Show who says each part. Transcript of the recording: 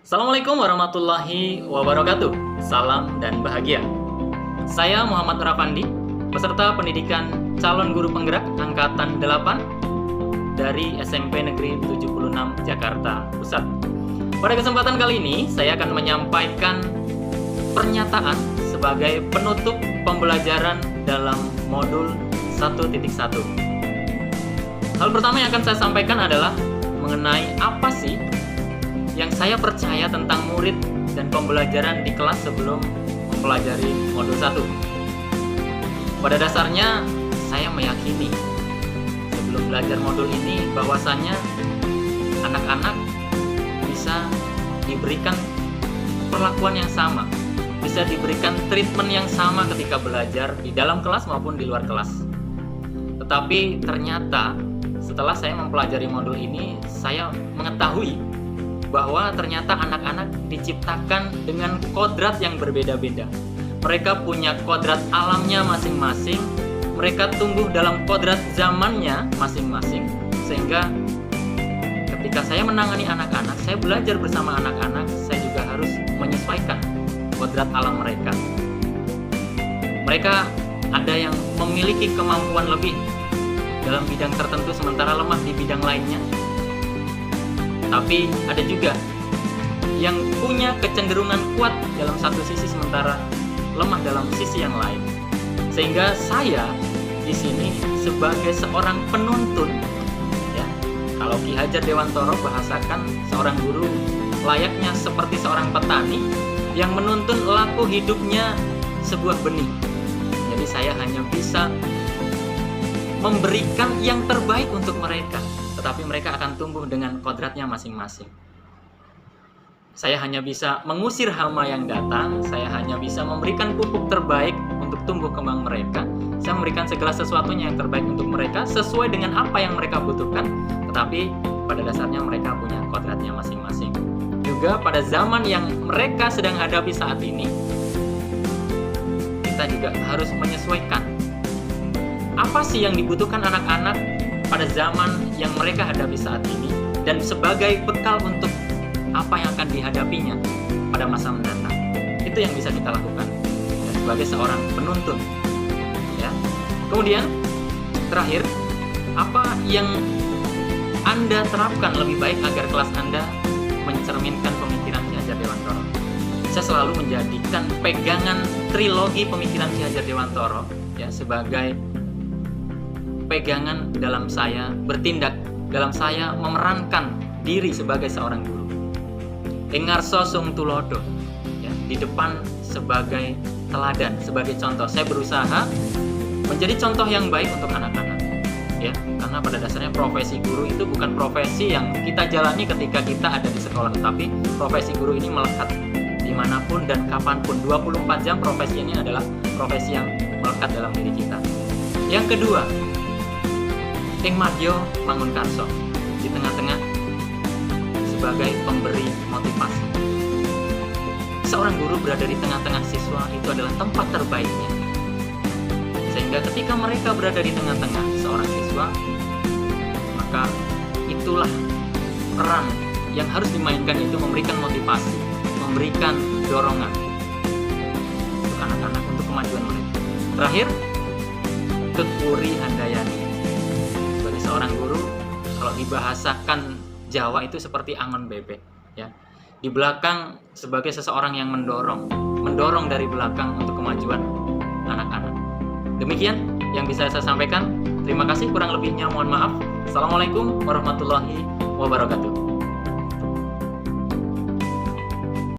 Speaker 1: Assalamualaikum warahmatullahi wabarakatuh. Salam dan bahagia. Saya Muhammad Rafandi, peserta pendidikan calon guru penggerak angkatan 8 dari SMP Negeri 76 Jakarta Pusat. Pada kesempatan kali ini, saya akan menyampaikan pernyataan sebagai penutup pembelajaran dalam modul 1.1. Hal pertama yang akan saya sampaikan adalah mengenai apa sih yang saya percaya tentang murid dan pembelajaran di kelas sebelum mempelajari modul 1. Pada dasarnya, saya meyakini sebelum belajar modul ini bahwasannya anak-anak bisa diberikan perlakuan yang sama, bisa diberikan treatment yang sama ketika belajar di dalam kelas maupun di luar kelas. Tetapi ternyata setelah saya mempelajari modul ini, saya mengetahui bahwa ternyata anak-anak diciptakan dengan kodrat yang berbeda-beda. Mereka punya kodrat alamnya masing-masing, mereka tumbuh dalam kodrat zamannya masing-masing, sehingga ketika saya menangani anak-anak, saya belajar bersama anak-anak, saya juga harus menyesuaikan kodrat alam mereka. Mereka ada yang memiliki kemampuan lebih dalam bidang tertentu sementara lemah di bidang lainnya. Tapi ada juga yang punya kecenderungan kuat dalam satu sisi sementara lemah dalam sisi yang lain. Sehingga saya di sini sebagai seorang penuntun, ya, kalau Ki Hajar Dewantoro bahasakan seorang guru layaknya seperti seorang petani yang menuntun laku hidupnya sebuah benih. Jadi saya hanya bisa memberikan yang terbaik untuk mereka, tetapi mereka akan tumbuh dengan kodratnya masing-masing. Saya hanya bisa mengusir hama yang datang, saya hanya bisa memberikan pupuk terbaik untuk tumbuh kembang mereka. Saya memberikan segala sesuatunya yang terbaik untuk mereka sesuai dengan apa yang mereka butuhkan, tetapi pada dasarnya mereka punya kodratnya masing-masing. Juga pada zaman yang mereka sedang hadapi saat ini, kita juga harus menyesuaikan apa sih yang dibutuhkan anak-anak pada zaman yang mereka hadapi saat ini, dan sebagai bekal untuk apa yang akan dihadapinya pada masa mendatang. Itu yang bisa kita lakukan ya, sebagai seorang penuntun, ya. Kemudian terakhir, apa yang Anda terapkan lebih baik agar kelas Anda mencerminkan pemikiran Ki Hajar Dewantoro? Saya selalu menjadikan pegangan trilogi pemikiran Ki Hajar Dewantoro ya sebagai pegangan dalam saya bertindak, dalam saya memerankan diri sebagai seorang guru. Engarso sung tulodo, ya, di depan sebagai teladan, sebagai contoh. Saya berusaha menjadi contoh yang baik untuk anak-anak, ya, karena pada dasarnya profesi guru itu bukan profesi yang kita jalani ketika kita ada di sekolah, tetapi profesi guru ini melekat dimanapun dan kapanpun. 24 jam profesi ini adalah profesi yang melekat dalam diri kita. Yang kedua, Ing Madyo Mangun Karso, di tengah-tengah sebagai pemberi motivasi. Seorang guru berada di tengah-tengah siswa itu adalah tempat terbaiknya. Sehingga ketika mereka berada di tengah-tengah seorang siswa, maka itulah peran yang harus dimainkan, itu memberikan motivasi, memberikan dorongan untuk anak-anak, untuk kemajuan mereka. Terakhir, Tutpuri Handayani. Seorang guru, kalau dibahasakan Jawa itu seperti angon bebek, ya. Di belakang sebagai seseorang yang mendorong dari belakang untuk kemajuan anak-anak. Demikian yang bisa saya sampaikan. Terima kasih, kurang lebihnya mohon maaf. Assalamualaikum warahmatullahi wabarakatuh.